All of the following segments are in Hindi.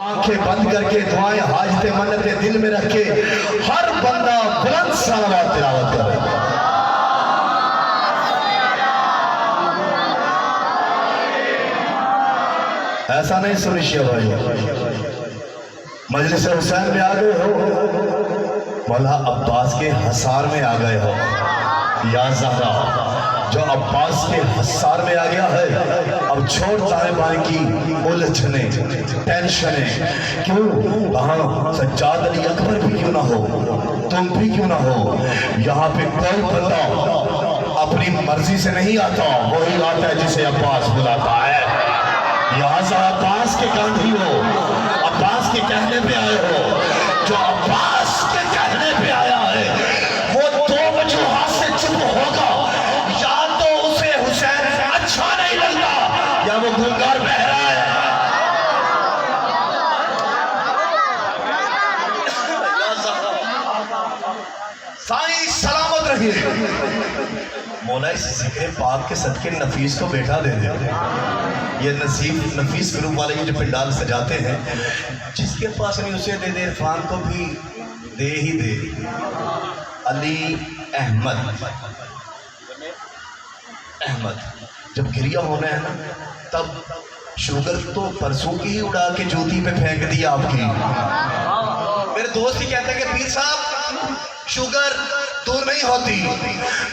आंखें बंद करके दुआएं हाजते मन्नते दिल में रखे हर बंदा बुलंद सलावत तिलावत करे। ऐसा नहीं सुनिए भाई, मजलिस हुसैन में आ गए हो, मौला अब्बास के हसार में आ गए हो। या ज़हरा जो अब्बास के हसार में आ गया है, अब छोड़ तालिबान की उलझने टेंशने। क्यों वहाँ सज्जाद अली अकबर भी क्यों ना हो, तुम भी क्यों ना हो, यहाँ पे कोई बंदा अपनी मर्जी से नहीं आता, वही आता है जिसे अब्बास बुलाता है। यहाँ से अब्बास के गांधी हो, अब्बास के कहने पे आए हो, जो अब्बास के कहने पे आया है वो दो वजूहात से चुप होगा, या तो उसे हुसैन अच्छा नहीं लगता या वो गुनगार बह रहा है। साईं सलामत रहिए। मौला इस जिक्र पाक के सदके नफीस को बैठा दे दे। ये नफीस ग्रुप वाले ये जो पंडाल सजाते हैं, जिसके पास नहीं उसे दे दे, इरफान को भी दे ही दे। अली अहमद जब गिरिया होना है ना, तब शुगर तो परसों की ही उड़ा के जूती पे फेंक दी आपकी। मेरे दोस्त ही कहते हैं कि पीर साहब शुगर दूर नहीं होती।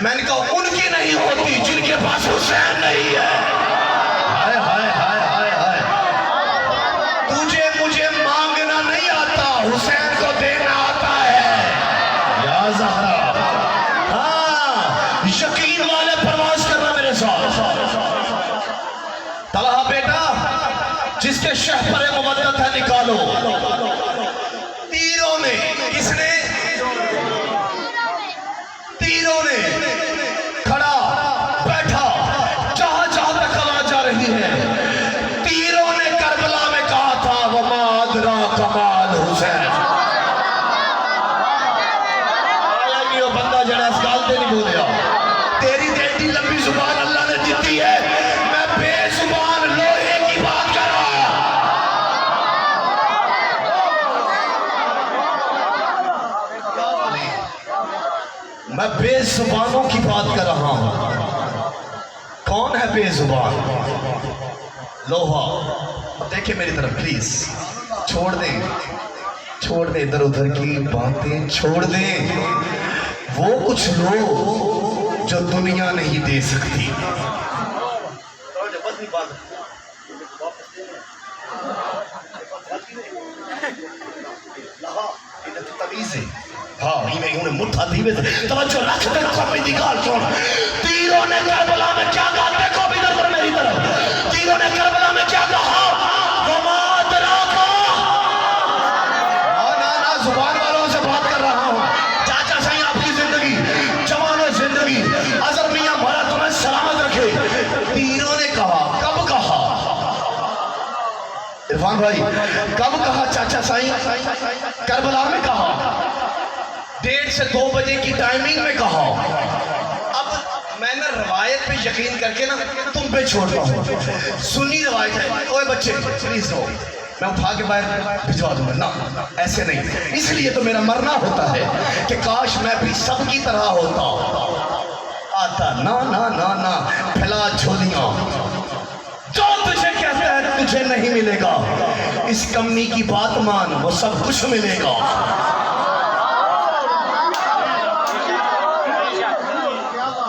मैंने कहा उनकी नहीं होती जिनके पास हुसैन नहीं है। हाय हाय हाय हाय हाय, तुझे मुझे मांगना नहीं आता, हुसैन को देना आता है। या ज़हरा, हाँ यकीन वाले प्रवास करना मेरे साथ। तलहा बेटा जिसके शहपर मुवद्दत है निकालो। तीरों ने, किसने? तीरों ने खड़ा बैठा, जहां जहां तक आवाज आ रही है, तीरों ने करबला में कहा था वमा अदरा कमाल हुसैन। आया नहीं वो बंदा जरा इस गालते नहीं बोलिया। तेरी एडी लंबी जुबान अल्लाह ने दी है, मैं बेजुबान लोहे की बात कर रहा हूं। मैं बेजुबानों की बात कर रहा हूं। कौन है बेजुबान? लोहा। देखिए मेरी तरफ प्लीज, छोड़ दें इधर उधर की बातें, छोड़ दें वो कुछ लोग जो दुनिया नहीं दे सकती। हाँ उन्हें मुट्ठा दीवे तवज्जो रख दे। कभी निकाल छोड़। तीरों ने करबला में क्या कहा? देखो इधर मेरी तरफ। तीरों ने करबला में क्या कहा? ना जुबान वालों से बात कर रहा हूँ। चाचा साईं आपकी जिंदगी, जवानों जिंदगी, अजर मियां मौला तुम्हें सलामत रखे। तीरों ने कहा, कब कहा इरफान भाई, कब कहा चाचा साईं? करबला में कहा, 1:30 से 2 बजे की टाइमिंग में कहा। अब मैंने रवायत पे यकीन करके ना तुम पे छोड़ता हूँ। सुन्नी रवायत है। ओए बच्चे प्लीज नो, मैं उठा के बाहर भिजवा दूंगा ना, ऐसे नहीं। इसलिए तो मेरा मरना होता है कि काश मैं भी सबकी तरह होता। आता ना ना ना ना, फैला झोलियां, जो तुझे कहता है तुझे नहीं मिलेगा। इस कमी की बात मान, वो सब कुछ मिलेगा।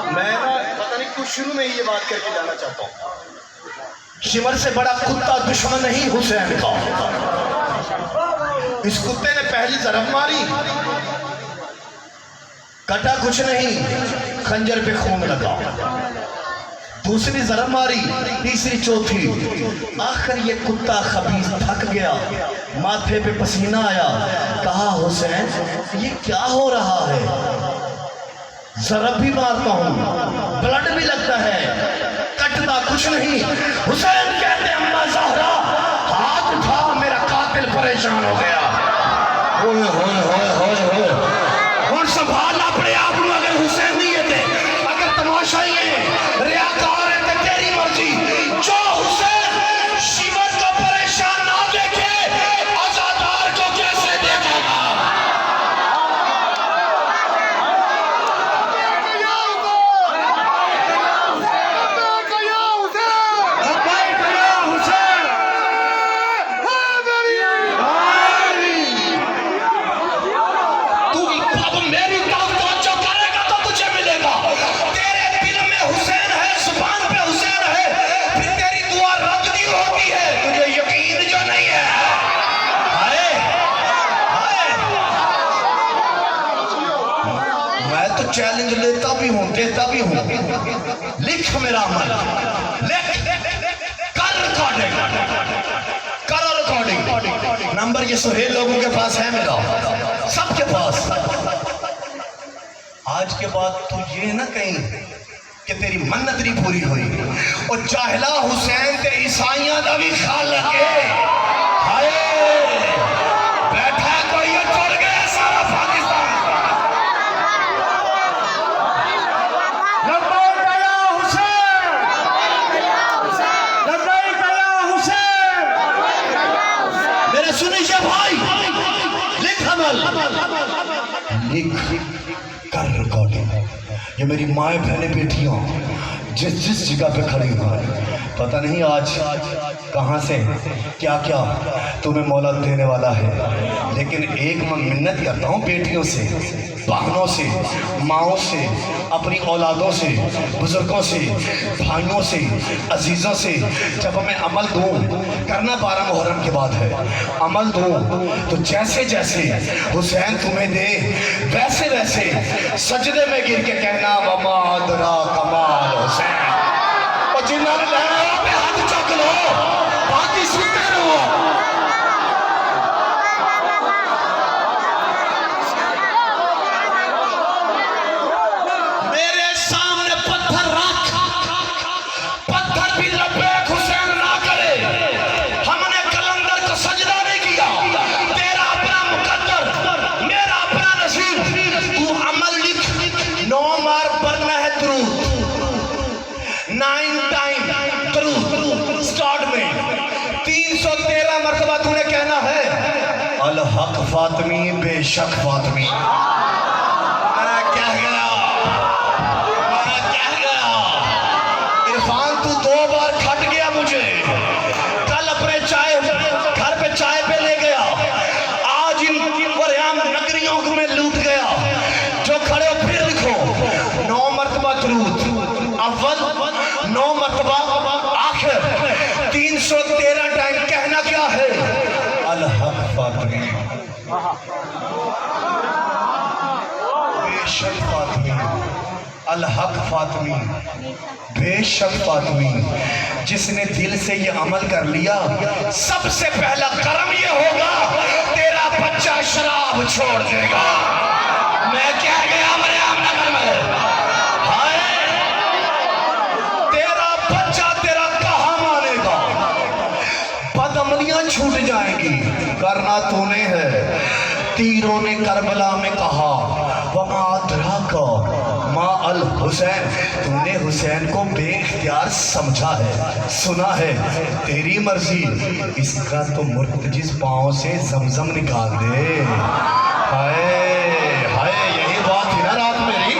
मैं ना पता नहीं कुछ शुरू में ये बात करके जाना चाहता हूँ। शिमर से बड़ा कुत्ता दुश्मन नहीं हुसैन का। इस कुत्ते ने पहली तरफ मारी, कटा कुछ नहीं, खंजर पे खून लगा। दूसरी जरब मारी, तीसरी चौथी, आखिर ये कुत्ता खबीस थक गया, माथे पे पसीना आया, कहा हुसैन ये क्या हो रहा है? जरब भी मारता हूं, ब्लड भी लगता है, कटता कुछ नहीं। हुसैन कहते अम्मा ज़हरा हाथ उठा, मेरा कातिल परेशान हो गया। होए होए होए होए होए, हुन संभालना पड़े आप लोग। अगर हुसैन नहीं है, अगर तमाशा ही है, रियाकार है, तो तेरी मर्जी। जो हुसैन शिवर को परेशान ना देखे, चैलेंज लेता भी हूं, देता भी हूं। लिख मेरा अमल, लिख, कर रिकॉर्डिंग, करो रिकॉर्डिंग। नंबर ये सुहेल लोगों के पास है मेरा, सबके पास। आज के बाद तू ये ना कहीं कि तेरी मन्नत नहीं पूरी हुई। और जाहिला हुसैन ते ईसाइयां दा भी ख्याल रखे। हाय बैठा कोई ये चढ़ गया सारा पाकिस्तान। लब्बैक या हुसैन, लब्बैक या हुसैन। मेरे सुनिए भाई, लिख अमल, लिख, कर रिकॉर्डिंग। ये मेरी माए बहने बेटियां जिस जिस जगह पे खड़ी हुई, पता नहीं आज कहाँ से क्या क्या तुम्हें मौला देने वाला है। लेकिन एक मैं मिन्नत करता हूँ बेटियों से, बहनों से, माओं से, अपनी औलादों से, बुजुर्गों से, भाइयों से, अजीज़ों से, जब मैं अमल दूँ, करना 12 मुहर्रम के बाद है, अमल दूँ तो जैसे जैसे हुसैन तुम्हें दे वैसे वैसे सजदे में गिर के कहना वमा अदरा कमाल हुसैन। और जिन्होंने लेना पे हाथ चुक लो, बाकी सुनते रहो। मेरे सामने पत्थर रख, पत्थर भी लब्बैक हुसैन ना करे। हमने कलंदर को सजदा नहीं किया, तेरा अपना मुकद्दर, मेरा अपना नसीब। तू अमल लिख, 9 बार पढ़ना है दुरूद, 9 टाइम दुरूद स्टार्ट में 313 मरतबा तूने कहना है अल हक फातमी बेशक फातमी। मैं कह गया, मैं कह गया। इरफान तू 2 बार खट गया मुझे। कल अपने चाय घर पे चाय पे ले गया, आज इन वरयाम नगरियों में लूट गया। जो खड़े हो फिर लिखो 9 मरतबा दुरूद अव्वल, 9 मरतबा आखिर, 313 टाइम कहना क्या है अल हक फातमी बेशक फातमी, अल हक फातमी बेशक फातमी। जिसने दिल से ये अमल कर लिया, सबसे पहला कर्म ये होगा तेरा बच्चा शराब छोड़ देगा। मैं क्या गया मरियम नगर में, छूट जाएंगी। करना तूने है। तीरों ने करबला में कहा वमा अदराका मा अल हुसैन, तूने हुसैन को बेइख्तियार समझा है, सुना है, तेरी मर्जी। इसका तो मुर्तजिज पाँव से जमजम निकाल दे। हाय हाय, यही बात थी ना रात मेरी।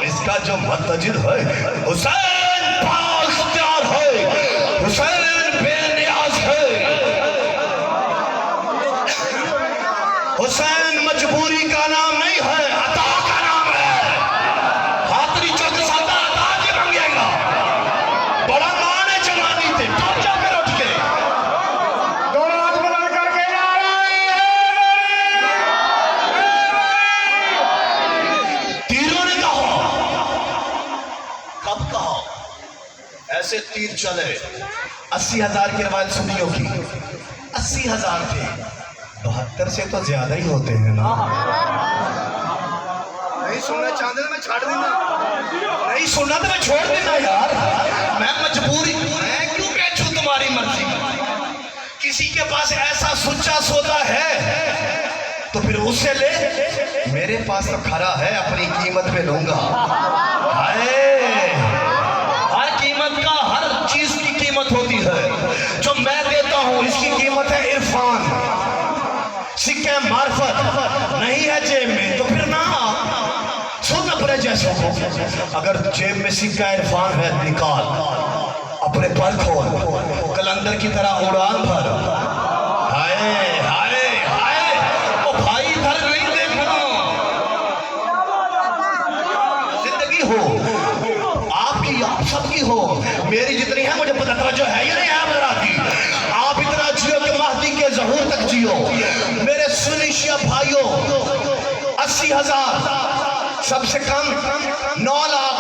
इसका जो मुर्तजिज है हुसैन बाइख्तियार है, हुसैन हुसैन मजबूरी का नाम नहीं है, अता का नाम है। हाथरी चौक सादा अता के मंगेगा। बड़ा मान है जवानी थे, टूट जा कर उठ के दोनों हाथ बुलंद करके तीरों ने कहा, कब कहा? ऐसे तीर चले। 80,000 की रवायत सुनी होगी, 80,000 थे। 72 से तो ज्यादा ही होते हैं ना। नहीं सुनना चाहते तो मैं छोड़ देना, नहीं सुनना तो मैं छोड़ देना यार। मैं मजबूरी, मैं क्यों बैठूं तुम्हारी मर्जी। किसी के पास ऐसा सुच्चा सौदा है तो फिर उससे ले। मेरे पास तो खरा है, अपनी कीमत पे लूंगा। हर कीमत का, हर चीज की कीमत होती है। जो मैं देता हूं इसकी कीमत है इरफान। सिक्के मार्फत नहीं है जेब में तो फिर ना सुन अपने जैसे को। अगर जेब में सिक्का इरफान है निकाल, अपने पर खोल, कलंदर की तरह उड़ान भर। हाय हाय हाय, ओ भाई इधर नहीं देखना। जिंदगी हो आपकी, आप सबकी हो, मेरी जितनी है मुझे पता तवज्जो है या नहीं है मेरा की। आप इतना जियो कि महदी के ज़हूर तक जियो। मेरे सुनिशिया भाइयों, 80,000 सबसे कम 9 लाख,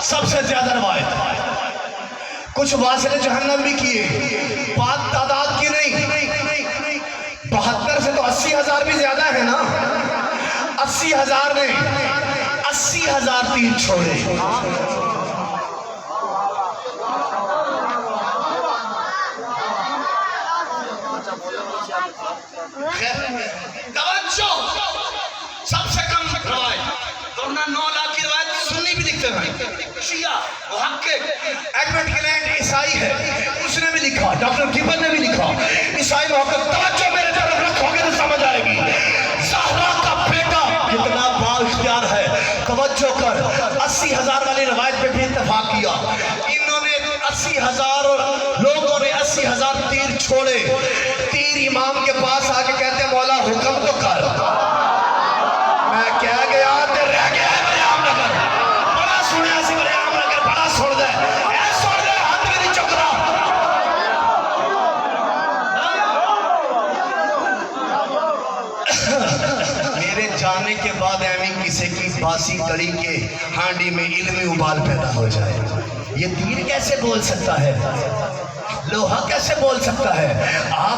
सबसे ज्यादा रवायत। कुछ वासिल जहन्नम भी किए, बात तादाद की नहीं, 72 से तो 80,000 भी ज्यादा है ना। 80,000 ने 80,000 तीर छोड़े। सबसे कम रवायत, वरना 9 लाख की रवायत सुन्नी भी लिखते हैं, शिया ईसाई है, उसने भी लिखा, डॉक्टर गिबन ने भी लिखा, ईसाई मोहब्बत। तवज्जो मेरे तरफ रखोगे तो समझ आएगी ज़हरा का बेटा कितना बाइख्तियार है। तवज्जो कर, 80,000 वाली रवायत पे भी इत्तेफाक किया। इन्होंने 80,000 लोगों ने 80,000 तीर छोड़े। तीर इमाम के पास आके कहते मौला हुक्म तो कर। मैं क्या गया ते रह गया बरियाम नगर, बड़ा सुनिया सी बरियाम नगर, बड़ा सुन दे, ऐ सुन दे, हाथ में नहीं चुकरा। मेरे जाने के बाद एवं किसी की बासी कड़ी के हांडी में इल्मी उबाल पैदा हो जाए। ये तीर कैसे बोल सकता है, लोहा कैसे बोल सकता है?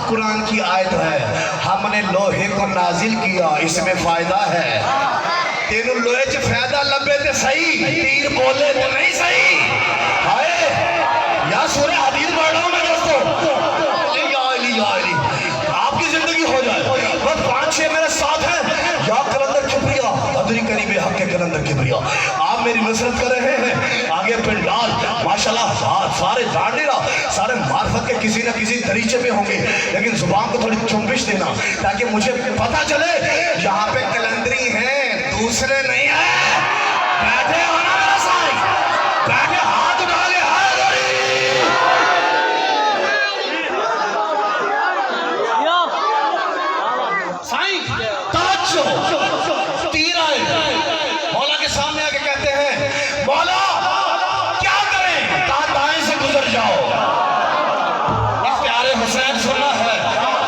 कुरान की आयत है, हमने लोहे को नाजिल किया, इसमें फायदा है। तेनू लोहे च फायदा लबे ते सही, तीर बोले तो नहीं सही। हाय या सूरह हदीस पढ़ रहा हूं मैं दोस्तों, आपकी जिंदगी हो जाए। बस 5-6 मेरे साथ हैं, या कलंदर किबरिया अदरी करीब हक के कलंदर किबरिया, आप मेरी नसरत कर रहे हैं। आगे पिंडाल माशाल्लाह सारे जान नहीं रहा, सारे मार्फत के किसी न किसी तरीके पे होंगे, लेकिन जुबान को थोड़ी चुंबिश देना ताकि मुझे पता चले यहाँ पे कलंदरी हैं, दूसरे नहीं है। बैठे हो ना मेरा साईं, बैठे हाथ उठा ले, साईं तवज्जो। तीर आए, मौला के सामने आके कहते हैं मौला क्या करें, कहा दाएं से गुजर जाओ। इस प्यारे हुसैन सुनना है,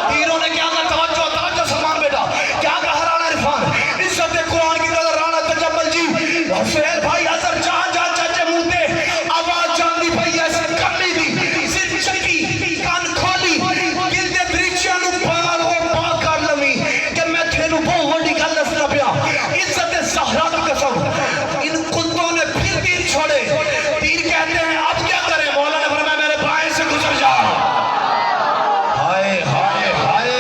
तीरों ने क्या कहा, तवज्जो तवज्जो सलमान बेटा, क्या कहा राणा इरफान, इज्जत कुरान की कदर राणा तजम्मल जी, हुसैन भाई असर जहां जहां चाचे मुंहते आवाज जानदी भाई ऐसे करनी दी, सिर चकी कान खोली, दिल दे दरीचियां नु पार हो पा कर लवी कि मैं तेनू बहुत बड़ी गल दसना पिया। इज्जत ज़हरा की कसम, इन कुत्तों ने फिर तीर छोड़े। तीर कहते हैं अब क्या करें, मौला ने फरमाया मेरे बाएं से गुजर जा। हाय हाय हाय,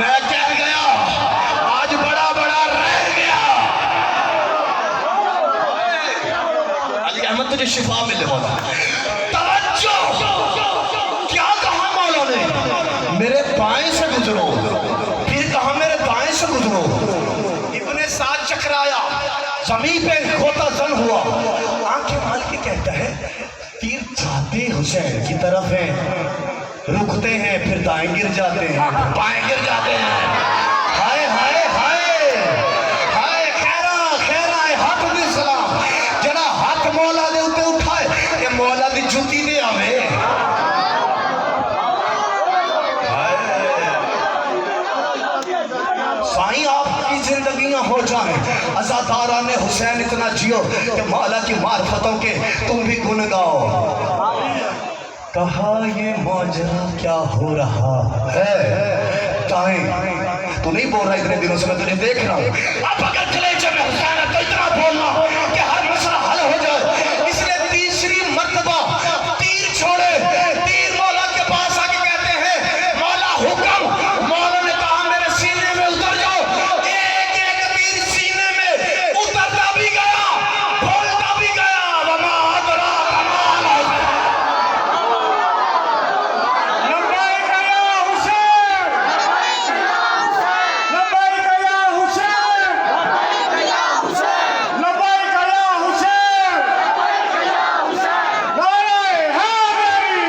मैं कह गया आज बड़ा बड़ा रह गया। अली अहमद तुझे शिफा मिले मौला। तवज्जो, क्या कहा मौला ने, मेरे बाएं से गुजरो, फिर कहा मेरे दाएं से गुजरो। इब्ने साद चकराया, जमीन पे खोता जन हुआ, आंखें माल के कहता है तीर जाते हुसैन की तरफ है, रुकते हैं फिर दाएं गिर जाते हैं, बाएं गिर जाते हैं। हाय हाय हाय हाय, खैरा खैरा हाथ दी सलाम, जरा हाथ मौला दे उत्ते उठाए, ये मौला दी जुती दे आवे। साईं आपकी जिंदगियां हो जाए अज़ादारा ने हुसैन इतना जियो कि मौला की मार्फतों के तुम भी गुन गाओ। कहा ये माजरा क्या हो रहा है, तू नहीं बोल रहा इतने दिनों से, मैं तुझे देख रहा हूँ। अब अगर कलेजे में हुसैन है तो इतना बोलना कि हर मसला हल हो जाए। इसलिए तीसरी मर्तबा तीर छोड़े, तीर मौला के पास आके कहते हैं मौला हुक्म। मौला ने कहा मेरे सीने में उतर जाओ। एक एक तीर सीने में उतरता भी गया, बोलता भी गया, वमा अदरा कमाल लंबाई गया हुसैन, लंबाई गया हुसैन, लंबाई गया हुसैन, नारे हैदरी।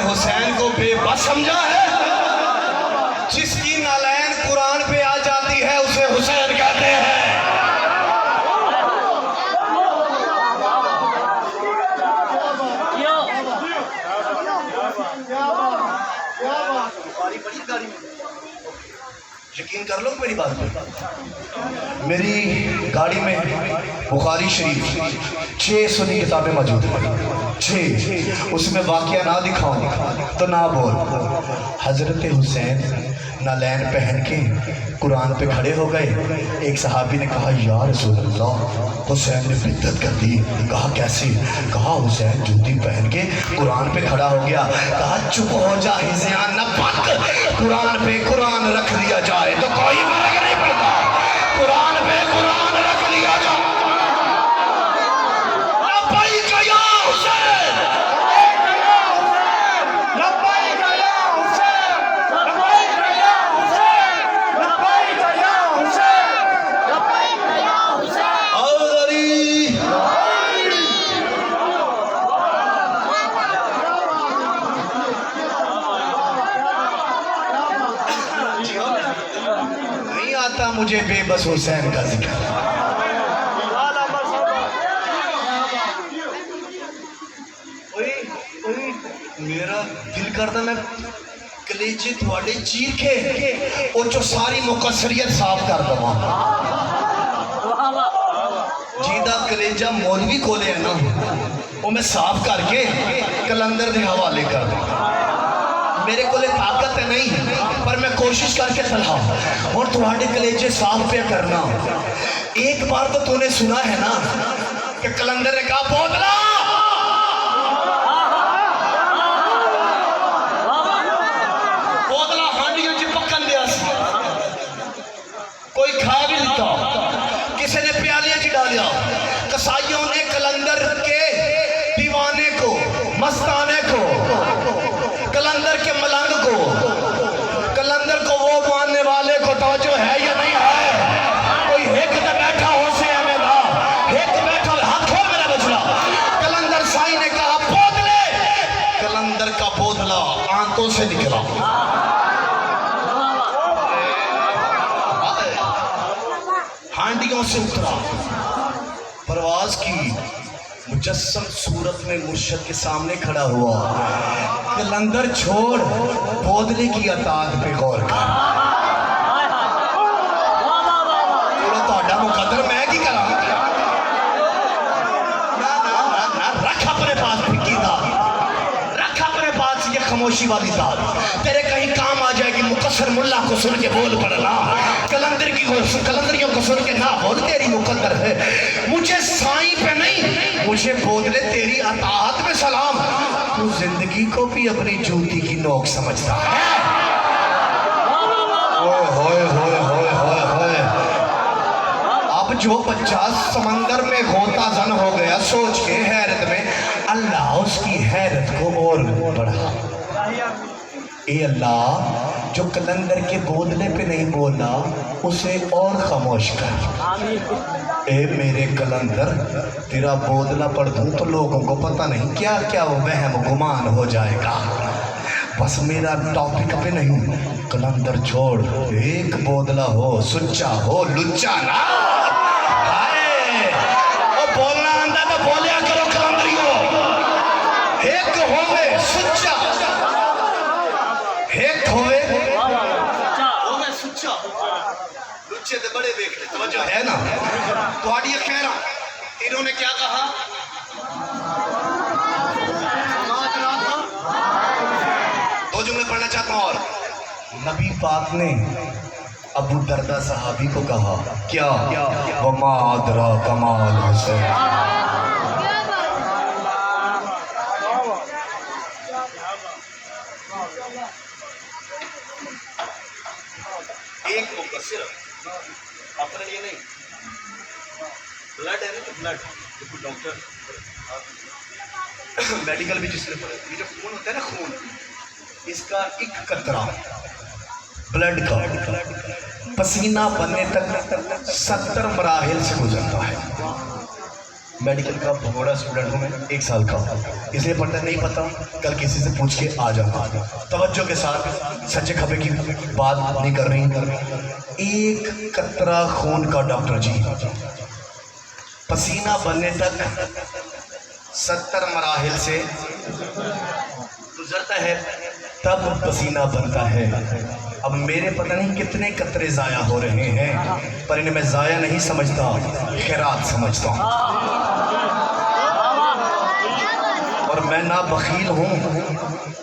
हुसैन को बेबस समझा है, जिसकी नालैन कुरान पे आ जाती है उसे हुसैन कहते हैं। यकीन कर लो मेरी बात पे। मेरी गाड़ी में बुखारी शरीफ 6 सुन्नी किताबें मौजूद हैं, 6। उसमें वाक़या ना दिखाऊं तो ना बोल। हज़रत हुसैन नालैन पहन के कुरान पे खड़े हो गए। एक सहाबी ने कहा या रसूल अल्लाह, हुसैन ने बिद्दत कर दी। कहा कैसे? कहा हुसैन जूती पहन के कुरान पे खड़ा हो गया। कहा चुप हो जा हिज़्यान न पक, कुरान पे कुरान रख दिया जाए तो कोई फर्क नहीं पड़ता। कुरान पे कुरान रख दिया जाए। मुझे बेबस हुसैन का जिक्र। मेरा दिल करता मैं कलेजे थोड़े चीर के और जो सारी मुकसरियत साफ कर दवा। जिदा कलेजा मौलवी कोले है ना, वो मैं साफ करके कलंदर के हवाले कर दूँ। मेरे को ताकत है नहीं, पर मैं कोशिश करके चला। और तुम्हारे कलेजे साफ पे करना। एक बार तो तूने सुना है ना कि कलंदर ने कहा बोतला, बोतला हांडियों च पकन दिया, कोई खा भी लेता, किसी ने प्यालियां च डालिया। कसाईयों ने कलंदर के दीवाने को, मस्ताने को, कलंदर के मलंग को, कलंदर को वो मानने वाले को तवज्जो है या नहीं है? कोई हेक तो बैठा हो से हमें ना, हेक बैठा हाथ खोल मेरा बचला। कलंदर साईं ने कहा बोतले, कलंदर का बोतला आंतों से निकला, हांडियों से उतरा, परवाज की, मुजस्सम सूरत में मुर्शद के सामने खड़ा हुआ। कलंदर छोड़, बोतले की अतात पे गौर कर। चलो ਤੁਹਾਡਾ मुकद्दर मैं की करा ना, ना, ना, ना, रख अपने पास फिक्की दाद, रख अपने पास ये खामोशी वाली दाद, तेरे कहीं काम आ जाएगी। मुकस्सर मुल्ला को सुन के बोल पड़ना, कलंदरियों को सुन के ना बोल, तेरी मुकद्दर है। मुझे साईं पे नहीं, मुझे बोतले तेरी अतात में सलाम। तू जिंदगी को भी अपनी जूती की नोक समझता है। होए होए होए होए होए होए। अब जो बच्चा समंदर में गोता जन हो गया, सोच के हैरत में, अल्लाह उसकी हैरत को और बढ़ा। ए अल्लाह, जो कलंदर के बोतले पे नहीं बोला उसे और खामोश कर। ए मेरे कलंदर, तेरा बोतला पढ़ दूं तो लोगों को पता नहीं क्या क्या वो वहम गुमान हो जाएगा। बस मेरा टॉपिक पे नहीं, कलंदर छोड़, एक बोतला हो, सुच्चा हो, लुच्चा ना। वो बोलना आंदा तो बोलिया करो कलंदरियों, एक होवे सुच्चा, एक होवे सुच्चा। लुच्चे तो बड़े देख ले, तवज्जो है ना? तुम्हारी खैर, इन्होंने क्या कहा? दो जुमले पढ़ना चाहता हूं। और नबी पाक ने अबू दरदा सहाबी को कहा क्या? वमा अदरा कमाल हुसैन। एक मौका सिर्फ अपने लिए नहीं, ब्लड है ना, तो ब्लड तो डॉक्टर मेडिकल भी जिसने पढ़ा, ये जो खून होता है ना, खून, इसका एक कतरा ब्लड का पसीना बनने तक 70 मराहिल से गुजरता है। मेडिकल का बड़ा स्टूडेंट हूँ मैं, 1 साल का, इसलिए पढ़ना नहीं पता, कल किसी से पूछ के आ जाऊँगा। तवज्जो के साथ, सच्चे खबे की बात नहीं कर रही। एक कतरा खून का डॉक्टर जी पसीना बनने तक 70 मराहिल से गुजरता है तब पसीना बनता है। अब मेरे पता नहीं कितने कतरे ज़ाया हो रहे हैं, पर इन्हें मैं ज़ाया नहीं समझता, खैरात समझता हूँ। और मैं ना बखील हूँ,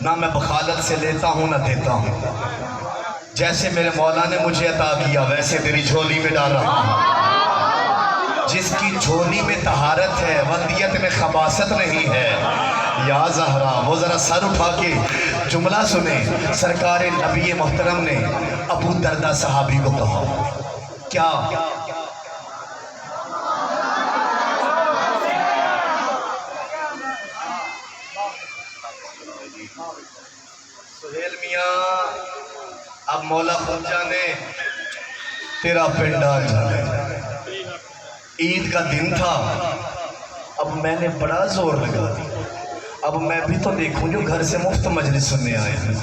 ना मैं बखालत से लेता हूँ ना देता हूँ। जैसे मेरे मौला ने मुझे अता किया वैसे तेरी झोली में डाल रहा हूँ। जिसकी झोली में तहारत है, वल्दियत में खबासत नहीं है। या ज़हरा, वो ज़रा सर उठा के जुमला सुने। सरकार नबी मोहतरम ने अबू दरदा सहाबी को कहा, क्या सुहेल मियाँ, अब मौला खुद जाने तेरा पिंडाल जाने। ईद का दिन था, अब मैंने बड़ा जोर लगा दिया। अब मैं भी तो देखूं जो घर से मुफ्त मजलिस सुनने आए हैं,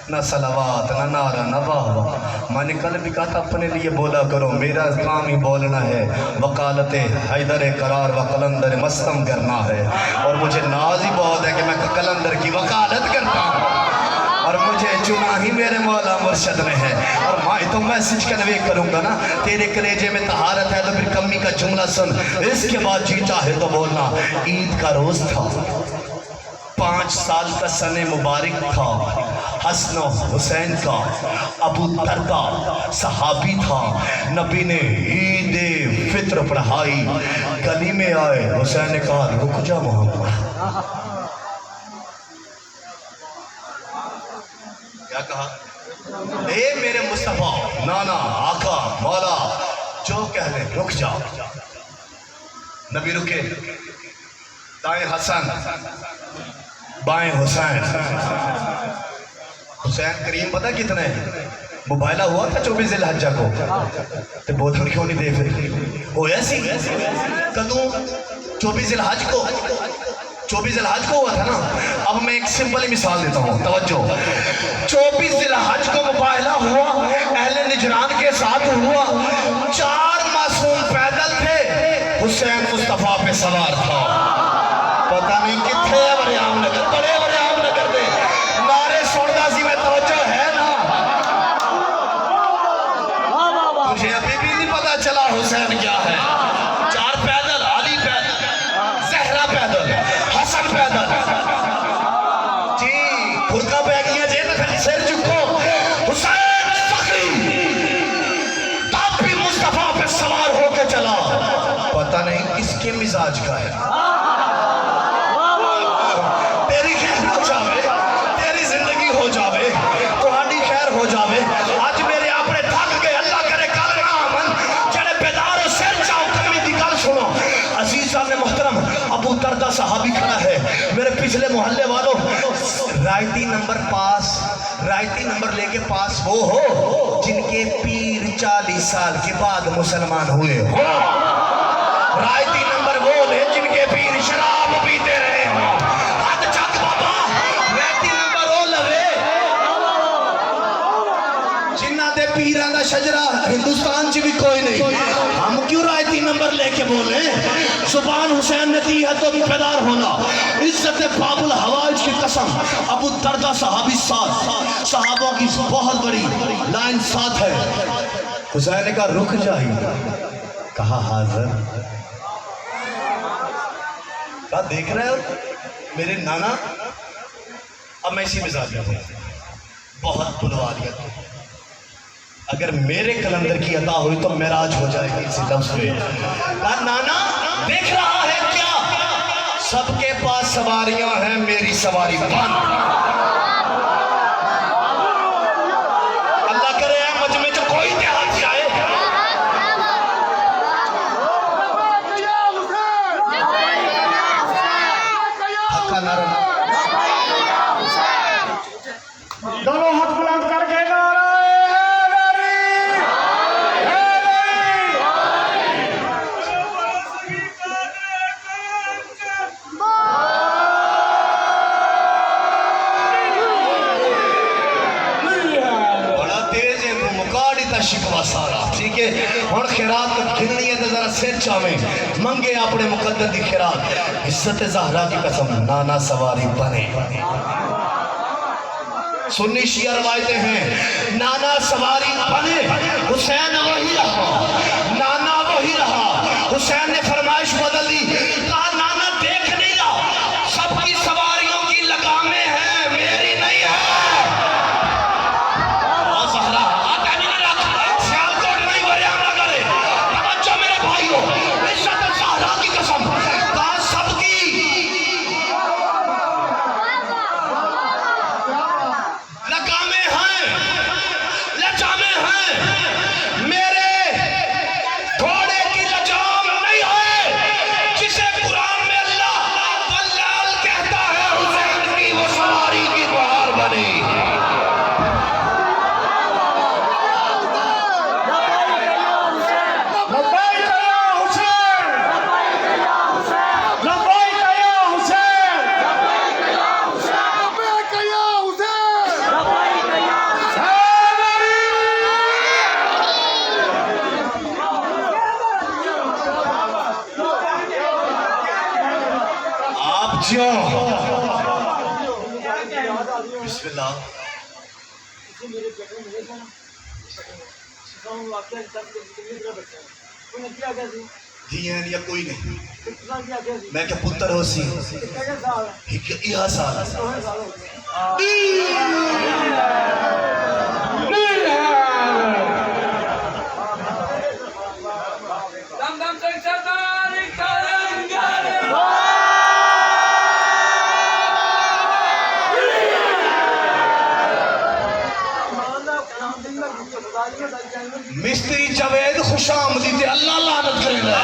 ना सलावात ना नारा ना वाह। मैंने कल भी कहा था अपने लिए बोला करो, मेरा काम ही बोलना है। वकालत हैदर करार व कलंदर मस्तम करना है। और मुझे नाज ही बहुत है कि मैं कलंदर की वकालत करता हूँ, और मुझे चुना ही मेरे मौला मुर्शद ने है। और मैं तो मैसेज कन्वे करूंगा ना, तेरे कलेजे में तहारत है तो फिर कमी का जुमला सुन। इसके बाद जी चाहे तो बोलना। ईद का रोज था, 5 साल का सने मुबारक था, हसन हुसैन का। अबू दरदा सहाबी था, नबी ने ईद फित्र पढ़ाई, गली में आए। हुसैन ने कहा रुक जा मोहम्मद। क्या कहा? ए मेरे मुस्तफा, नाना, आका, मौला, जो कह ले रुक जा। नबी रुके, दाएं हसन बाएं हुसैन। हुसैन करीम पता कितने मुबाइला हुआ था 24 ज़िलहज्जा को, तो बोतल क्यों नहीं दे फिर हो ऐसी कदू 24 ज़िलहज को 24 ज़िलहज को हुआ था ना। अब मैं एक सिंपल ही मिसाल देता हूँ, तवज्जो। 24 ज़िलहज को मुबाइला हुआ, अहले निजरान के साथ हुआ। 4 मासूम पैदल थे, हुसैन मुस्तफा पे सवार था। पता नहीं कितने बरियाम नगर, बड़े बरियाम नगर दे नारे सुनता सी मैं, तवज्जो है ना। मुझे अभी भी नहीं पता चला हुसैन क्या है। 4 पैदल, अली पैदल, जहरा पैदल, हसन पैदल। जी फुरका पै गया जे न सिर चुको। हुसैन फखरी तब भी मुस्तफा पे सवार होके चला। पता नहीं किसके मिजाज का है। अबू दरदा सहाबी खड़ा है, मेरे पिछले मोहल्ले वालों। रायती नंबर लेके पास वो हो जिनके पीर 40 साल के बाद मुसलमान हुए हो। रायती नंबर वो ले जिनके पीर शराब पीते रहे हो। हद चक बाबा, रायती नंबर वो लवे जिन्ना दे पीरां दा शजरा हिंदुस्तान च भी कोई नहीं। हम क्यों रायती नंबर लेके बोले? सुभान हुसैन ने दी है तो भी पैदार होना। इज्जत बाबुल हवाइज की कसम, अबू दरदा सहाबी साथ, सहाबों की बहुत बड़ी लाइन साथ है। हुसैन ने कहा रुक जाइए, कहा हाजिर। कहा देख रहे हो मेरे नाना। अब मैं इसी मिजाज में हूँ, बहुत बुलवालियत। अगर मेरे कलंदर की अता हुई तो मेराज हो जाएगी इसी लफ्ज़ में। नाना देख रहा है क्या? सबके पास सवारियां हैं, मेरी सवारी बंद। अल्लाह करे मजमे जो कोई देहात जाए। हक्का नारा, दोनों हाथ बुलंद करके नारा। शिकवा सारा ठीक है। हुण खैरात गिननी है तो जरा सिर चावे मंगे अपने मुकद्दर की खैरात। इज्जत ज़हरा की कसम, नाना सवारी बने। सुन्नी शिया रवायतें हैं। नाना सवारी बने, हुसैन वही रहा, नाना वही रहा। हुसैन ने फरमाइश बदल दी, कहा नाना देख नहीं रहा सबकी सवारियों की लगामें हैं, मेरी नहीं है। बिस्मिल्लाह। या कोई नहीं, मैं क्या पुत्र हो सी यह साल मिस्त्री जवेद खुशामदी अल्लाह लानत करेगा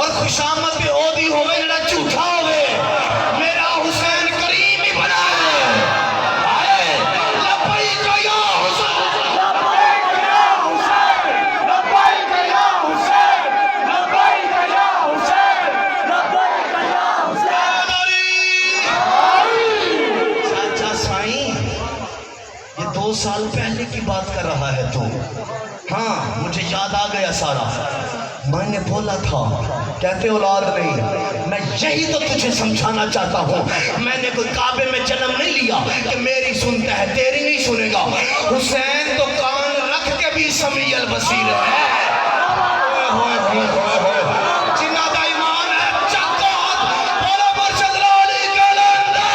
और खुशामद के ओदी होवे जड़ा झूठा होवे। मेरा हुसैन करीम ही बना है। आए लब्बैक या हुसैन, लब्बैक या हुसैन, लब्बैक या हुसैन, लब्बैक या हुसैन, लब्बैक या हुसैन। चाचा साईं, ये 2 साल पहले की बात कर रहा है तू? हाँ, मुझे याद आ गया सारा। मैंने बोला था, कहते औलाद नहीं, मैं यही तो तुझे समझाना चाहता हूँ। मैंने कोई काबे में जन्म नहीं लिया कि मेरी सुनता है तेरी नहीं सुनेगा। हुसैन तो कान रख के भी समीअल बसीर है। होए होए होए होए जिन्ना दा ईमान है चक्का बोलो मुर्शिद लाली के अंदर।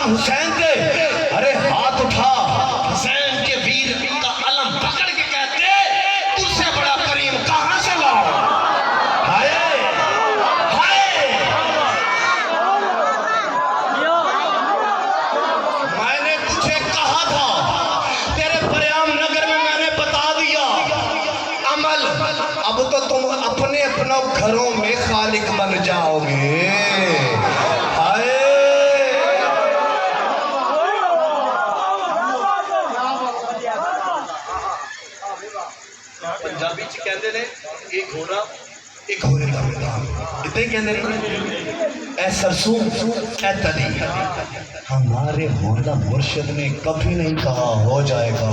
हुसैन के अरे हाथ उठा, हुसैन के वीर का अलम पकड़ के कहते तुझसे बड़ा करीम कहां से लाओ। हाय हाय, मैंने तुझे कहा था, तेरे प्रयाम नगर में मैंने बता दिया अमल। अब तो तुम अपने अपना घरों में खालिक बन जाओगे। पंजाबी च कहते ने एक घोड़ा एक घोड़े का मैदान, इतने कहते ने ऐ सरसों ऐ तली। हमारे होंदा मुर्शिद ने कभी नहीं कहा हो जाएगा,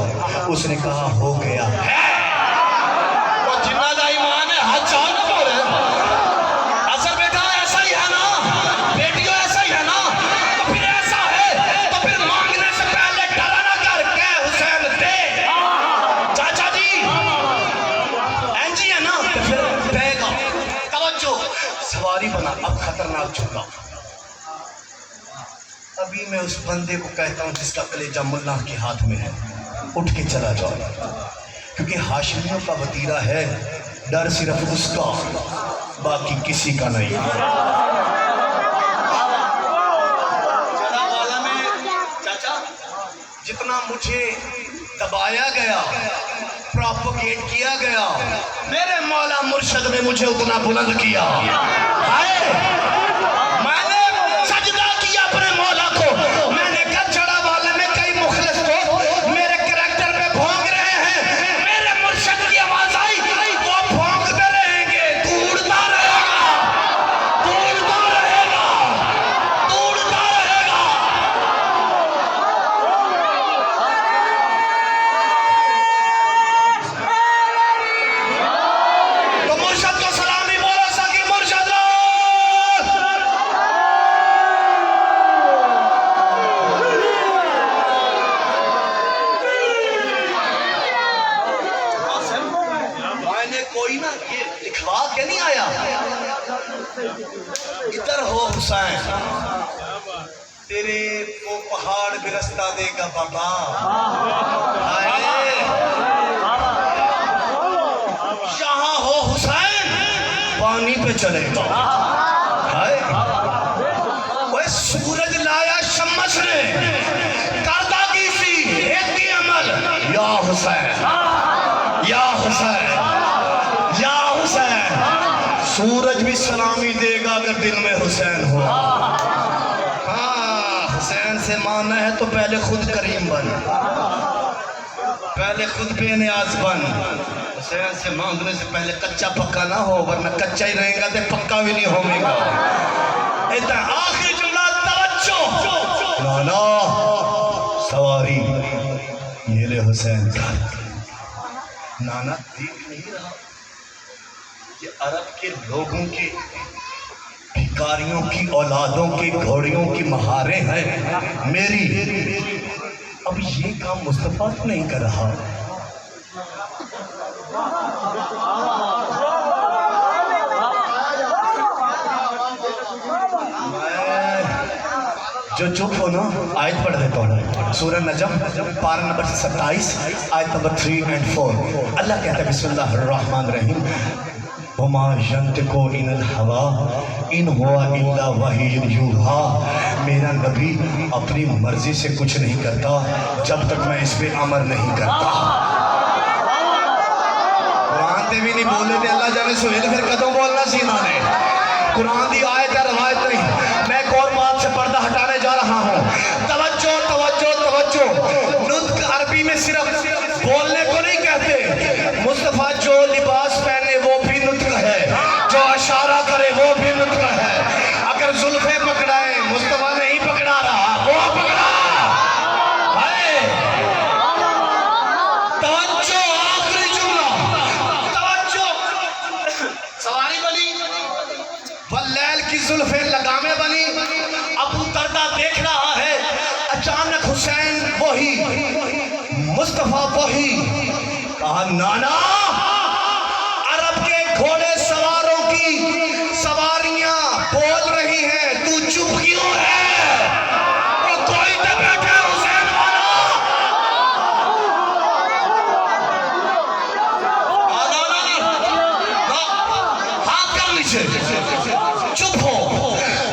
उसने कहा हो गया है। और जिन्ना दा ईमान है हाथ चाल ना बोले। असल बेटा ऐसा ही है ना, बेटियों ऐसा ही है ना, तो फिर ऐसा है तो फिर मांगने से पहले डरा ना कर के हुसैन दे। चाचा जी है ना, तो फिर रहेगा। तवज्जो, सवारी बना, अब खतरनाक झूला। अभी मैं उस बंदे को कहता हूँ जिसका कलेजा मुल्ला के हाथ में है, उठ के चला जाओ, क्योंकि हाशिमियों का वतीरा है, डर सिर्फ उसका, बाकी किसी का नहीं। जलावाला में चाचा जितना मुझे दबाया गया, प्रोपोगेट किया गया, मेरे मौला मुर्शिद ने मुझे उतना बुलंद किया। मैंने सजदा किया अपने मौला को। मैंने कहा जड़ा वाले में कई मुखलिस तो मेरे करैक्टर पे भौंक रहे हैं, मेरे मुर्शिद की आवाज आई, वो भौंकते रहेंगे, कूड़ता रहेगा, कूड़ता रहेगा। इधर हो हुसैन, तेरे को पहाड़ भी रास्ता देगा बाबा। यहाँ हो हुसैन, पानी पे चलेगा। वह सूरज लाया शम्स ने, करदा की सी एक ही अमल, या हुसैन या हुसैन या हुसैन। सूरज भी सलामी देगा अगर दिल में हुसैन हो। हाँ, हुसैन से मानना है तो पहले खुद करीम बन, पहले खुद बेनियाज बन। हुसैन से मांगने से पहले कच्चा पक्का ना हो, वरना कच्चा ही रहेगा तो पक्का भी नहीं होगा। इतना आखिरी जुमला, तवज्जो। नाना सवारी ये ले हुसैन का। नाना देख नहीं रहा ये अरब के लोगों की, भिखारियों की औलादों की घोड़ियों की महारें हैं मेरी। अब ये काम मुस्तफा नहीं कर रहा। जो चुप हो ना, आयत पढ़ देता हूँ। सूरह नजम पारा नंबर 27 आयत नंबर 3 और 4। अल्लाह कहता है बिस्मिल्लाहिर्रहमानिर्रहीम, वमा यंतिकु अनिल हवा इन हुवा इल्ला वहीयुन यूहा। मेरा नबी अपनी मर्जी से कुछ नहीं करता जब तक मैं इस पे अमर नहीं करता। कुरान ते भी नहीं बोले थे, अल्लाह जाने सुहेल फिर कदों बोलना सी इन्होंने। कुरान की आयत है, रवायत नहीं। मैं एक और बात से पर्दा हटाने जा रहा हूँ। तवज्जो तवज्जो तवज्जो। नुत्क अरबी में सिर्फ बोलने को नहीं कहते। मुस्तफा जो लिबास पहने वो भी नुत्क है, जो इशारा करे वो भी नुत्क है। अगर जुल्फे पकड़ाए, मुस्तफा नहीं पकड़ा रहा, वो पकड़ा है। तवज्जो, आखिरी जुमला, तवज्जो। सवारी बनी, वल्लैल की जुल्फे लगामे बनी। अबू दरदा देख रहा है, अचानक हुसैन वही, मुस्तफा वही। कहा नाना, अरब के घोड़े सवारों की सवारियां बोल रही हैं, तू चुप क्यों है? वो कोई तो बैठा है हुसैन वाला। हाथ कर नीचे, चुप हो।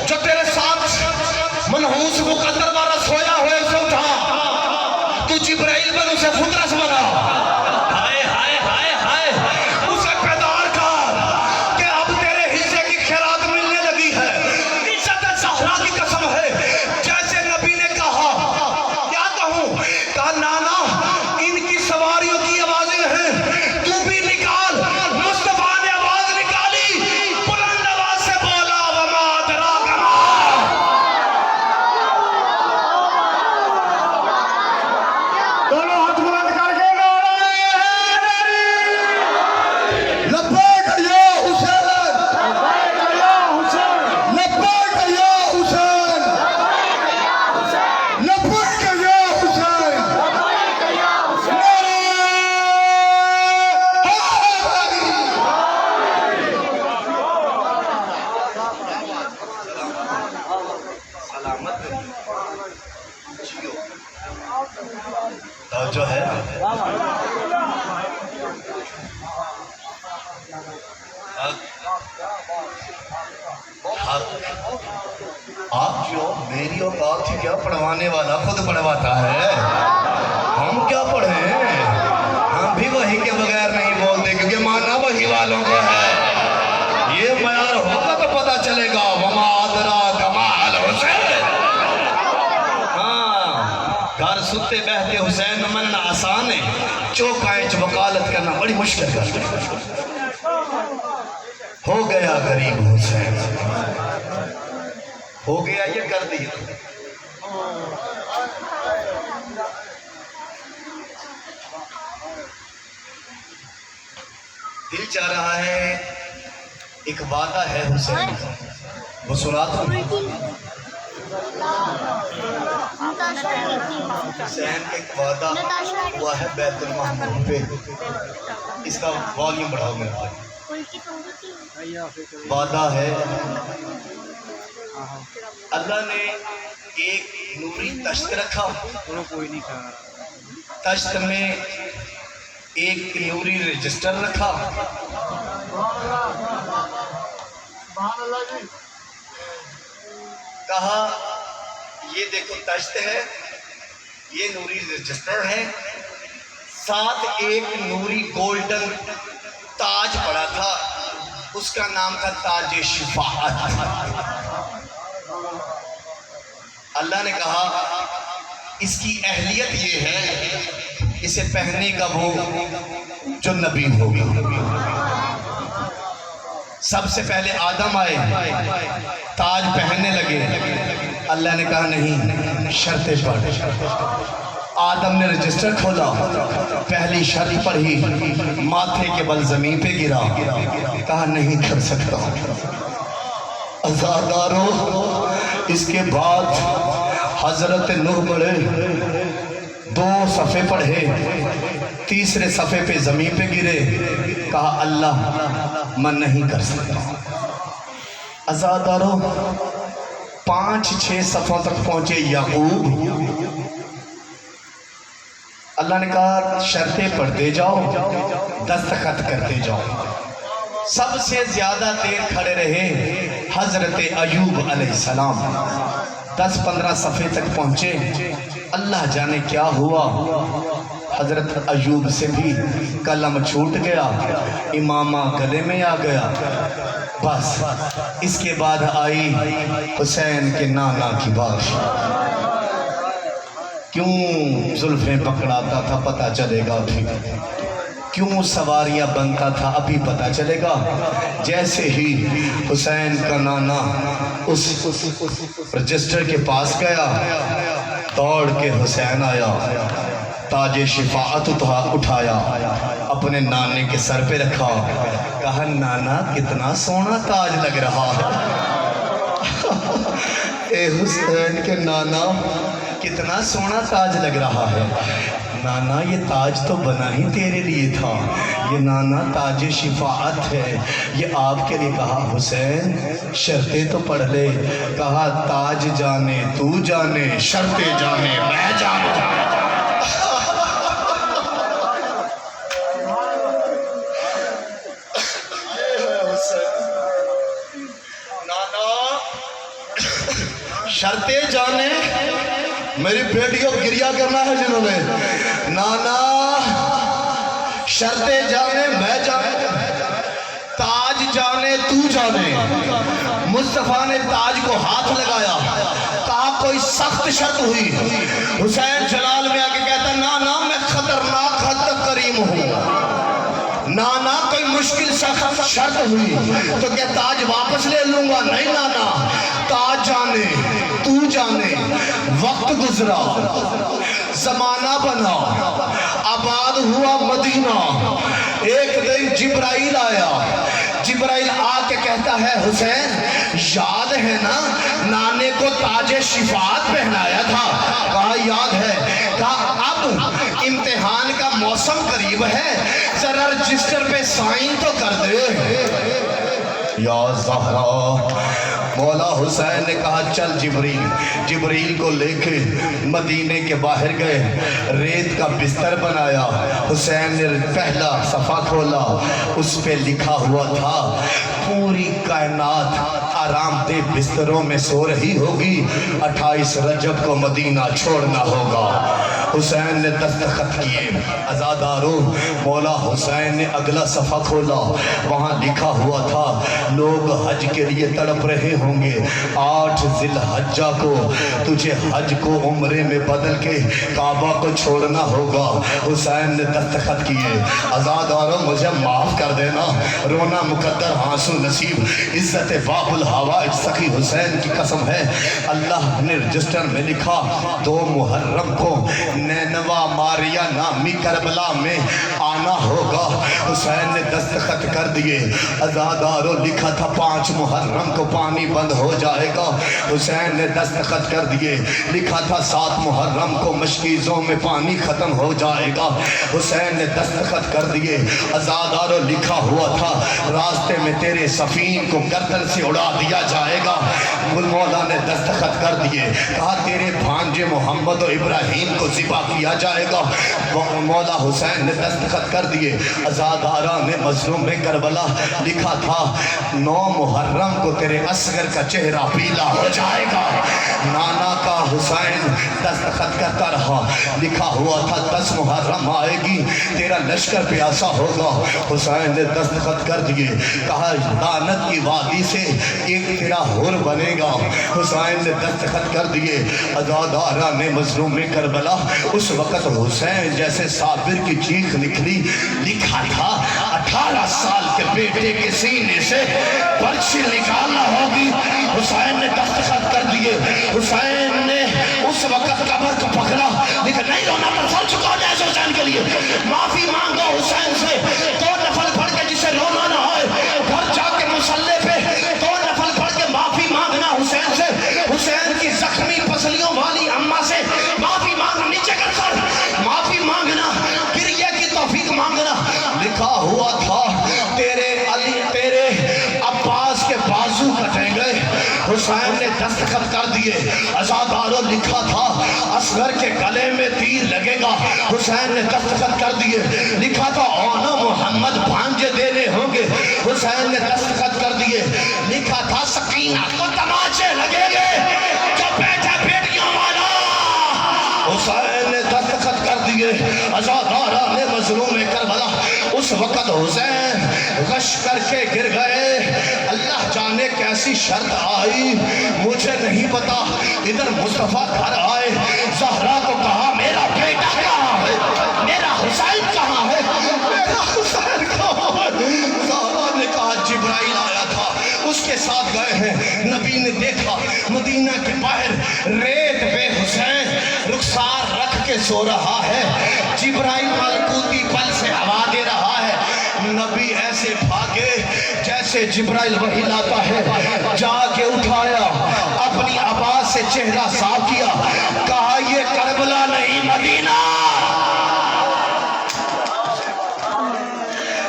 जो तेरे साथ मनहूस मुकद्दर वाला सोया हुआ उसे उठा, तू जिब्राइल बन, उसे फुतरस बना। हाय हाय हाय हाय, उसे बेदार कर कि अब तेरे हिस्से की खैरात मिलने लगी है। इज्जत ज़हरा की कसम है, जैसे नबी ने कहा। क्या कहूँ? कहा नाना, इनकी सवारियों की आवाजें हैं, तू भी निकाल। मुस्तफा ने आवाज निकाली, बुलंद आवाज से बोला, वमा अदराका मा। दोनों हाथ बुलंद करके लब्बैक या हुसैन, लब्बैक या हुसैन, लब्बैक या हुसैन, लब्बैक या हुसैन, लब्बैक या हुसैन। सलामत तो जो है आप जो मेरी औकात थी क्या पढ़वाने वाला खुद पढ़वाता है। हम क्या पढ़े, हम भी वही के बगैर नहीं बोलते, क्योंकि मानना वही वालों को है। ये बयान होगा तो पता चलेगा। वमा अदराका माल हुसैन। हाँ, घर सुते बहते हुसैन मनना आसान है, चौकाएं वकालत करना बड़ी मुश्किल है। हो गया गरीब हुसैन, हो गया, ये कर दिया। दिल चाह रहा है, एक वादा है हुसैन, वो सुना दो। हुसैन का एक वादा हुआ है बैतुल महमूद पे। इसका वॉल्यूम बढ़ाओ मेरे भाई। वादा है। अल्लाह ने एक नूरी तश्त रखा, तश्त में एक नूरी रजिस्टर रखा। कहा ये देखो तश्त है, ये नूरी रजिस्टर है, साथ एक नूरी गोल्डन ताज पड़ा था, उसका नाम था ताज शिफाअत। अल्लाह ने कहा इसकी अहलियत ये है, इसे पहनने का वो जो नबी होगा। सबसे पहले आदम आए, ताज पहनने लगे। अल्लाह ने कहा नहीं, शर्तें पढ़। आदम ने रजिस्टर खोला, पहली शर्त पढ़ी, माथे के बल जमीन पे गिरा, कहा नहीं कर सकता। अज़ादारों, इसके बाद हजरत नूह पढ़े, 2 सफ़े पढ़े, तीसरे सफ़े पे जमीन पे गिरे, कहा अल्लाह मैं नहीं कर सकता। अज़ादारों, 5-6 सफ़ों तक पहुंचे याकूब। अल्लाह ने कहा शर्तें पढ़ते जाओ, दस्तखत करते जाओ। सबसे ज्यादा देर खड़े रहे हजरत अयूब अलैहिस्सलाम, 10-15 सफ़े तक पहुंचे। अल्लाह जाने क्या हुआ, हजरत अयूब से भी कलम छूट गया, इमामा गले में आ गया। बस इसके बाद आई हुसैन के नाना की बात। क्यों जुल्फें पकड़ाता था पता चलेगा अभी, क्यों सवारियां बनता था अभी पता चलेगा। जैसे ही हुसैन का नाना उस रजिस्टर के पास गया, दौड़ के हुसैन आया, ताजे शिफाअत उठाया, अपने नाने के सर पे रखा, कहा नाना कितना सोना ताज लग रहा है। ए हुसैन के नाना कितना सोना ताज लग रहा है। नाना ये ताज तो बना ही तेरे लिए था, ये नाना ताज शिफाअत है, ये आपके लिए। कहा हुसैन शर्तें तो पढ़ ले। कहा ताज जाने तू जाने, शर्तें जाने मैं जानू। शर्तें जाने, मेरी बेटी को गिरिया करना है जिन्होंने। नाना शर्तें जाने मैं जाने, ताज जाने तू जाने। मुस्तफा ने ताज को हाथ लगाया, कहा कोई सख्त शर्त हुई। हुसैन जलाल में आके कहता नाना मैं खतरनाक हद तक करीम हूँ। नाना कोई मुश्किल सख्त शर्त हुई तो क्या ताज वापस ले लूंगा? नहीं नाना, ताज जाने तू जाने। वक्त गुजरा, जमाना बना, आबाद हुआ मदीना। एक दिन जिब्राइल आया, जिब्राइल आके कहता है हुसैन याद है ना नाने को ताजे शिफाअत पहनाया था? कहा याद है। कहा अब इम्तिहान का मौसम करीब है, जरा रजिस्टर पे साइन तो कर दे। या ज़हरा, मौला हुसैन ने कहा चल जिब्रील। जिब्रील को लेके मदीने के बाहर गए, रेत का बिस्तर बनाया। हुसैन ने पहला सफ़ा खोला, उस पे लिखा हुआ था पूरी कायनात आरामदेह बिस्तरों में सो रही होगी, 28 रजब को मदीना छोड़ना होगा। हुसैन ने दस्तखत किए। अज़ादारों, मौला हुसैन ने अगला सफ़ा खोला, वहाँ लिखा हुआ था लोग हज के लिए तड़प रहे होंगे, 8 ज़िलहज्जा को तुझे हज को उम्रे में बदल के काबा को छोड़ना होगा। हुसैन ने दस्तखत किए। अज़ादारों, मुझे माफ़ कर देना, रोना मुकद्दर आंसू नसीब। इज़्ज़त बाबुल हवा सखी हुसैन की कसम है, अल्लाह ने रजिस्टर में लिखा 2 मुहर्रम को नैनवा मारिया नामी करबला में आना होगा। हुसैन ने दस्तखत कर दिए, अज़ादारो लिखा था 5 मुहर्रम को पानी बंद हो जाएगा। हुसैन ने दस्तखत कर दिए, लिखा था 7 मुहर्रम को मशकीज़ों में पानी ख़त्म हो जाएगा। हुसैन ने दस्तखत कर दिए, अज़ादारो लिखा हुआ था रास्ते में तेरे सफ़ीन को गर्दन से उड़ा दिया जाएगा। मौला ने दस्तखत कर दिए, कहा तेरे भांजे मोहम्मद और इब्राहिम को ज़िबा किया जाएगा। मौला हुसैन ने दस्तखत कर दिए, अज़ादारा ने मज़लूम में करबला लिखा था 9 मुहर्रम को तेरे असगर का चेहरा पीला हो जाएगा। नाना का हुसैन दस्तखत करता रहा, लिखा हुआ था 10 मुहर्रम आएगी तेरा लश्कर प्यासा होगा। हुसैन ने दस्तखत कर दिए, कहा दानत की वादी से एक तेरा हुर बनेगा। हुसैन ने दस्तखत कर दिए, अज़ादारा ने मज़लूम में करबला उस वक़्त हुसैन जैसे साबिर की चीख निकली, लिखा था 18 साल के बेटे के सीने से पर्ची निकालना होगी। हुसैन ने दस्तखत कर दिए, हुसैन ने उस वक़्त कब्र को पकड़ा, लेकिन नहीं रोना पर सर चुका हो जाए हुसैन के लिए। माफ़ी मांगो हुसैन से, 2 नफल पढ़ के जिसे रोना ना हो, घर जाके मुसल्ले पे 2 नफल पढ़ के माफ़ी मांगना हुसैन से। हुसैन की जख्मी पसलियों वाली अम्मा से माफ़ी मांगना, नीचे कर सर माफ़ी मांगना, गिरिया की तौफीक मांगना। लिखा हुआ था तेरे अली तेरे अब्बास के बाजू कटेंगे। हुसैन ने दस्तखत कर दिए, अज़ादारो लिखा था असगर के गले में तीर लगेगा। हुसैन ने दस्तखत कर दिए, लिखा था ओना मोहम्मद भांजे देने होंगे। हुसैन ने दस्तखत कर दिए, लिखा था सकीना को तमाचे लगेंगे जो बैठा बेटियों वाला। हुसैन ने दस्तखत कर दिए, अज़ादारा ने मज़लूम में करबला उस वक़्त हुसैन गश करके गिर गए। अल्लाह जाने कैसी शर्त आई मुझे नहीं पता। इधर मुस्तफ़ा घर आए, ज़हरा को कहा मेरा बेटा कहाँ है, मेरा हुसैन कहाँ है, मेरा हुसैन कहाँ है। ज़हरा ने कहा जिब्राइल आया था, उसके साथ गए हैं। नबी ने देखा मदीना के बाहर रेत पे हुसैन रुखसार रख के सो रहा है, जिब्राइल मलकूती पल से हवा दे रहा है। नबी ऐसे भागे जैसे जिब्राइल वही लाता है, जाके उठाया, अपनी आवाज से चेहरा साफ किया, कहा ये करबला नहीं मदीना,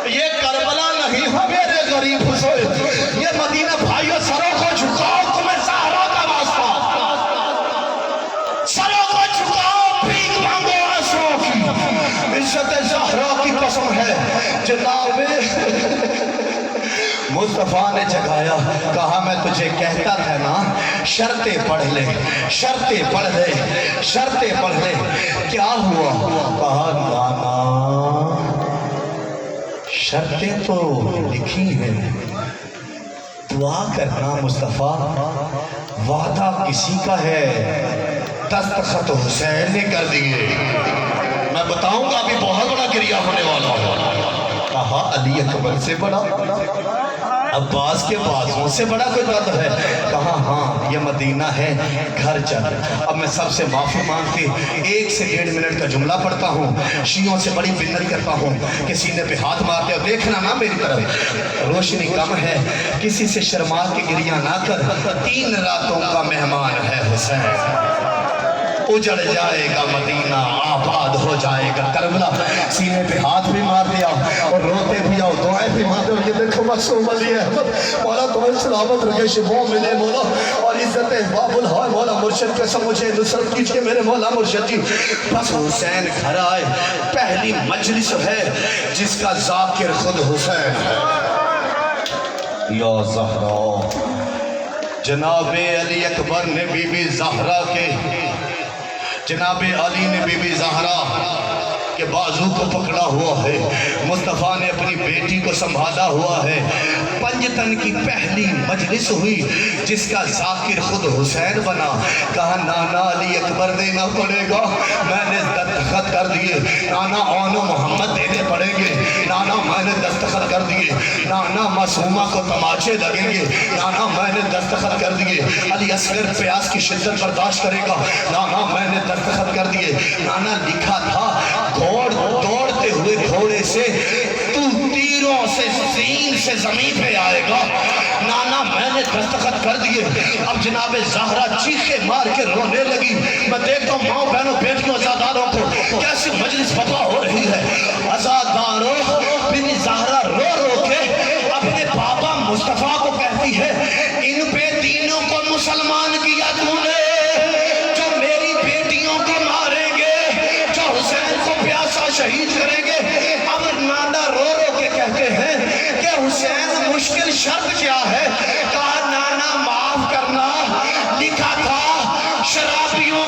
ये करबला नहीं हो मेरे गरीब हुसैन, ये मदीना। भाइयों सरों को झुकाओ, तुम्हें ज़हरा का वास्ता, सरों को झुकाओ, भीख मांगो आंसुओं की, इज्जत ज़हरा की कसम है। जनाब मुस्तफ़ा ने जगाया, कहा मैं तुझे कहता था ना शर्तें पढ़ ले, शर्तें पढ़ ले, शर्तें पढ़ ले। क्या हुआ? कहा नाना शर्तें तो लिखी हैं, दुआ करना मुस्तफ़ा, वादा किसी का है, दस्तखत हुसैन ने कर दिए। मैं बताऊंगा अभी बहुत बड़ा क्रिया होने वाला है। कहा अली अकबर से बड़ा, अब्बास के बाजुओं से बड़ा कोई दर्द है? कहा हाँ ये मदीना है, घर चल। अब मैं सबसे माफ़ी मांग के 1 से 1.5 मिनट का जुमला पढ़ता हूँ। शियों से बड़ी बिन्नत करता हूँ कि सीने पे हाथ मारते हो, देखना ना मेरी तरफ, रोशनी कम है, किसी से शर्मा के गिरिया ना कर, 3 रातों का मेहमान है हुसैन। उजड़ जाएगा मदीना, आबाद हो जाएगा करबला। सीने पे हाथ भी मार दिया और रोते भी आओ, दुआएं भी मारते हो। ये देखो मासूम अली अहमद, मौला तुम्हें सलामत रखे, शिफा मिले मौला, और इज्जत बाबुल है मौला। मुर्शिद कैसा मुझे नुसरत कीजिए मेरे मौला मुर्शिद जी। बस हुसैन घर आए, पहली मजलिस है जिसका जाकिर खुद हुसैन है। या ज़हरा, जनाबे अली अकबर ने बीबी ज़हरा के, जनाबे अली ने बीबी ज़हरा के बाजू को पकड़ा हुआ है, मुस्तफ़ा ने अपनी बेटी को संभाला हुआ है। पंजतन की पहली मजलिस हुई जिसका जाकिर खुद हुसैन बना। कहा नाना अली अकबर देना पड़ेगा, मैंने दस्तखत कर दिए। नाना ओनो मोहम्मद देने पड़ेंगे, नाना मैंने दस्तखत कर दिए। नाना मासूमा को तमाचे लगेंगे, नाना मैंने दस्तखत कर दिए। अली असगर प्यास की शिद्दत बर्दाश्त करेगा, नाना मैंने दस्तखत कर दिए। नाना लिखा था दौड़ते हुए घोड़े से तू तीरों से सीन से जमीन पे आएगा। नाना मैंने दस्तखत कर दिए। अब जनाबे ज़हरा चीखे मार के रोने लगी। मैं देखता हूँ माँ बहनों बेटियों अज़ादारों को कैसी मजलिस बता हो रही है। अज़ादारों बिन ज़हरा रो रो के अपने बाबा मुस्तफ़ा को कहती है, इन बेदीनों को मुसलमान किया तूने, जो मेरी बेटियों को मारेंगे, जो हुसैन को प्यासा शहीद करेंगे। अब नाना रो रो के कहते हैं कि हुसैन मुश्किल शर्त क्या है। कहा नाना माफ करना, लिखा था शराबियों